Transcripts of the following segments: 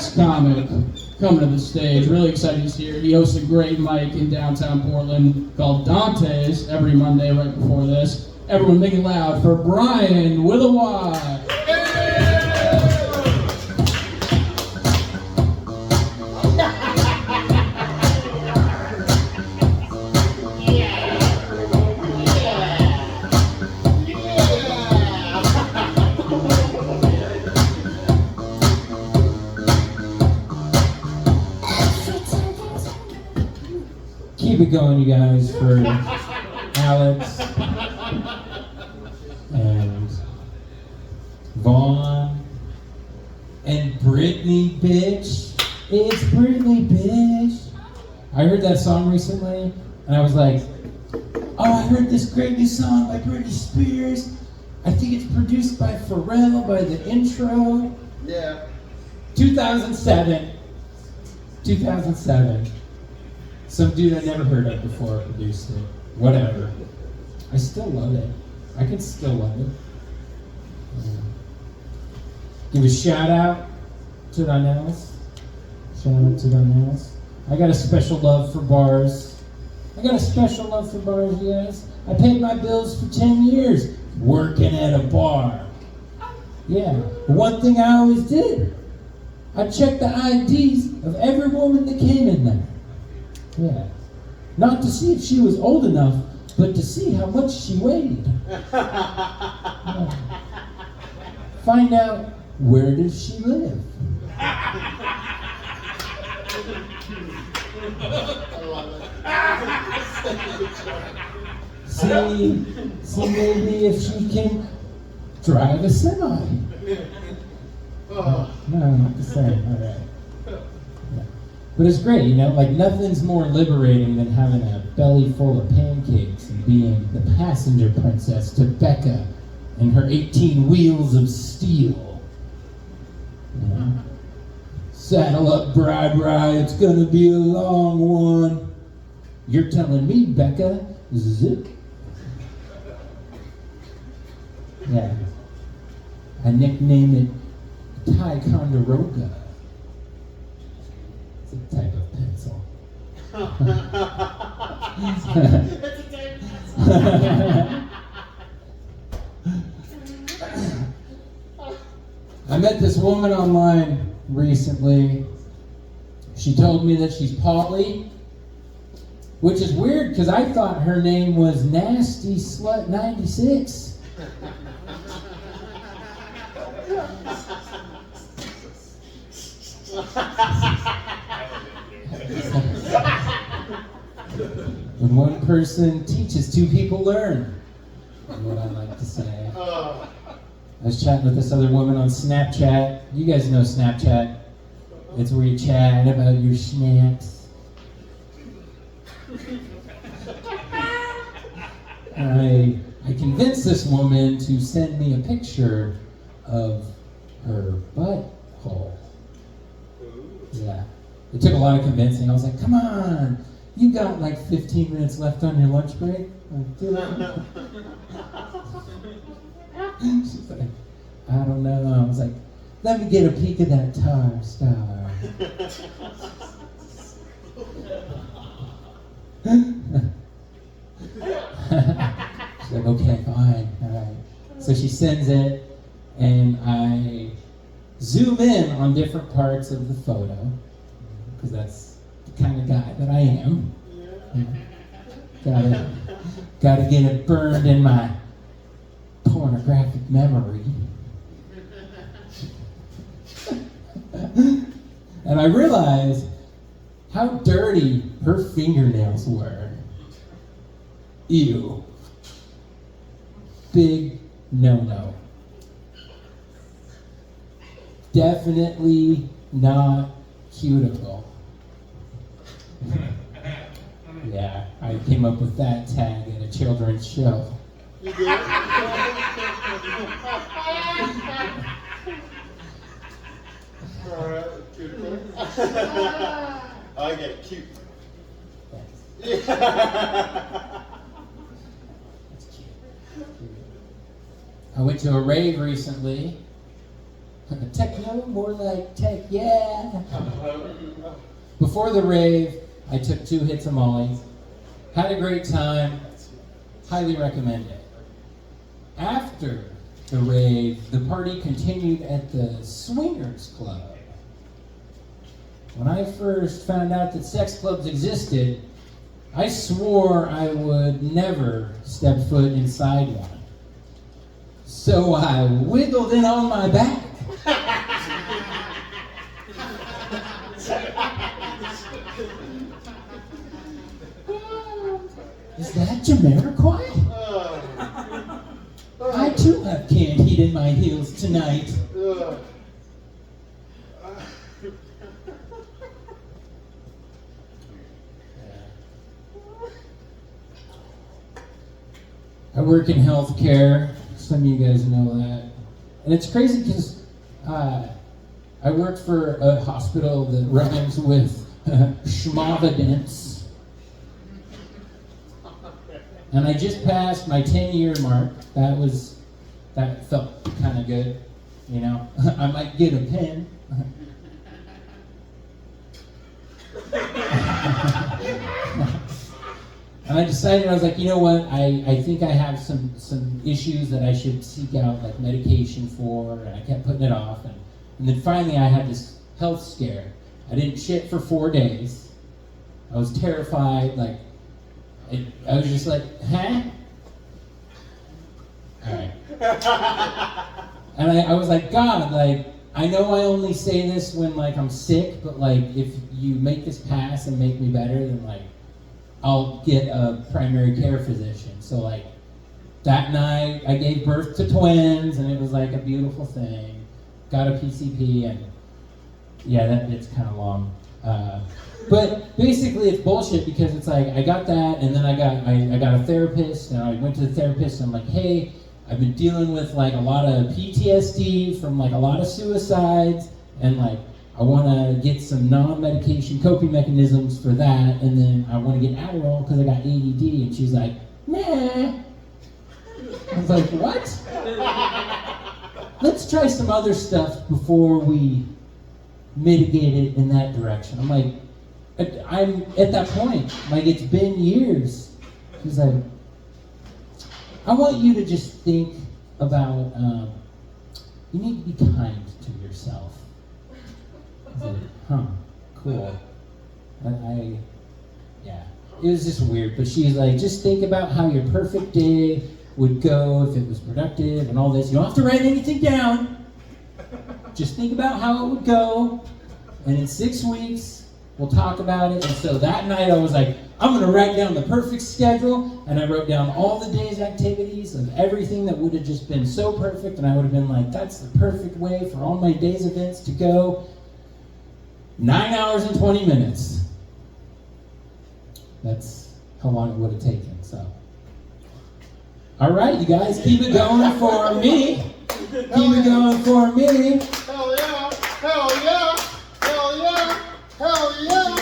comic coming to the stage. Really excited he's here. He hosts a great mic in downtown Portland called Dante's every Monday right before this. Everyone make it loud for Bryan Withawhy. Keep it going, you guys, for Alex and Vaughn and Brittany, bitch. It's Brittany, bitch. I heard that song recently, and I was like, oh, I heard this great new song by Britney Spears. I think it's produced by Pharrell, by the intro. Yeah. 2007. Some dude I never heard of before produced it. Whatever. I still love it. I can still love it. Give a shout out to Donnell's. Shout out to Donnell's. I got a special love for bars. You guys. I paid my bills for 10 years working at a bar. Yeah. The one thing I always did, I checked the IDs of every woman that came in there. Yeah. Not to see if she was old enough, but to see how much she weighed. Yeah. Find out, where does she live? See maybe if she can drive a semi. No, not the same. All right. Yeah. But it's great, you know, like nothing's more liberating than having a belly full of pancakes and being the passenger princess to Becca and her 18 wheels of steel. You know? Saddle up, bride, it's gonna be a long one. You're telling me, Becca, zip. Yeah. I nicknamed it Ticonderoga. It's a type of pencil. I met this woman online recently. She told me that she's poly, which is weird because I thought her name was Nasty Slut 96. When one person teaches, two people learn. Is what I like to say. I was chatting with this other woman on Snapchat. You guys know Snapchat. It's where you chat about your snacks. I convinced this woman to send me a picture of her butthole. Yeah. It took a lot of convincing. I was like, come on, you got like 15 minutes left on your lunch break? Like, do it. She's like, I don't know. I was like, let me get a peek of that tar star. She's like, okay, fine, all right. So she sends it, and I zoom in on different parts of the photo, because that's the kind of guy that I am. You know, gotta get it burned in my pornographic memory. And I realized how dirty her fingernails were. Ew. Big no-no. Definitely not cuticle. Yeah, I came up with that tag at a children's show. You did? Alright, good. I get it, cute. Thanks. Yeah. That's cute. I went to a rave recently. Techno, more like tech, yeah. Before the rave, I took 2 hits of Molly. Had a great time. Highly recommend it. After the rave, the party continued at the Swingers Club. When I first found out that sex clubs existed, I swore I would never step foot inside one. So I wiggled in on my back. Is that Jamiroquai? I too have canned heat in my heels tonight. I work in healthcare. Some of you guys know that. And it's crazy because I work for a hospital that rhymes with schmavadence. And I just passed my 10-year mark. That felt kind of good, you know. I might get a pen. And I decided, I was like, you know what, I think I have some issues that I should seek out like medication for, and I kept putting it off. And then finally I had this health scare. I didn't shit for 4 days. I was terrified, like, I was just like, huh? Alright. And I was like, God, like, I know I only say this when like I'm sick, but like if you make this pass and make me better, then like I'll get a primary care physician. So like that night I gave birth to twins and it was like a beautiful thing. Got a PCP and yeah, that bit's kind of long. But basically it's bullshit because it's like I got that and then I got a therapist and I went to the therapist and I'm like, hey, I've been dealing with like a lot of PTSD from like a lot of suicides and like I want to get some non-medication coping mechanisms for that, and then I want to get Adderall because I got ADD. And she's like, nah. I was like, what? Let's try some other stuff before we mitigate it in that direction. I'm like, I'm at that point. Like, it's been years. She's like, I want you to just think about, you need to be kind to yourself. I was like, huh, cool. Yeah, it was just weird. But she's like, just think about how your perfect day would go if it was productive and all this. You don't have to write anything down. Just think about how it would go. And in 6 weeks, we'll talk about it. And so that night I was like, I'm going to write down the perfect schedule. And I wrote down all the day's activities of everything that would have just been so perfect. And I would have been like, that's the perfect way for all my day's events to go. 9 hours and 20 minutes. That's how long it would have taken, so. All right, you guys, keep it going for me. Keep it going for me. Hell yeah! Hell yeah! Hell yeah! Hell yeah!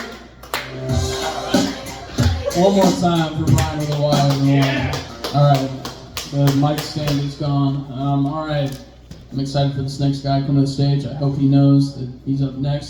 One more time for Bryan Withawhy, everyone. All right, the mic stand is gone. All right, I'm excited for this next guy coming to the stage. I hope he knows that he's up next.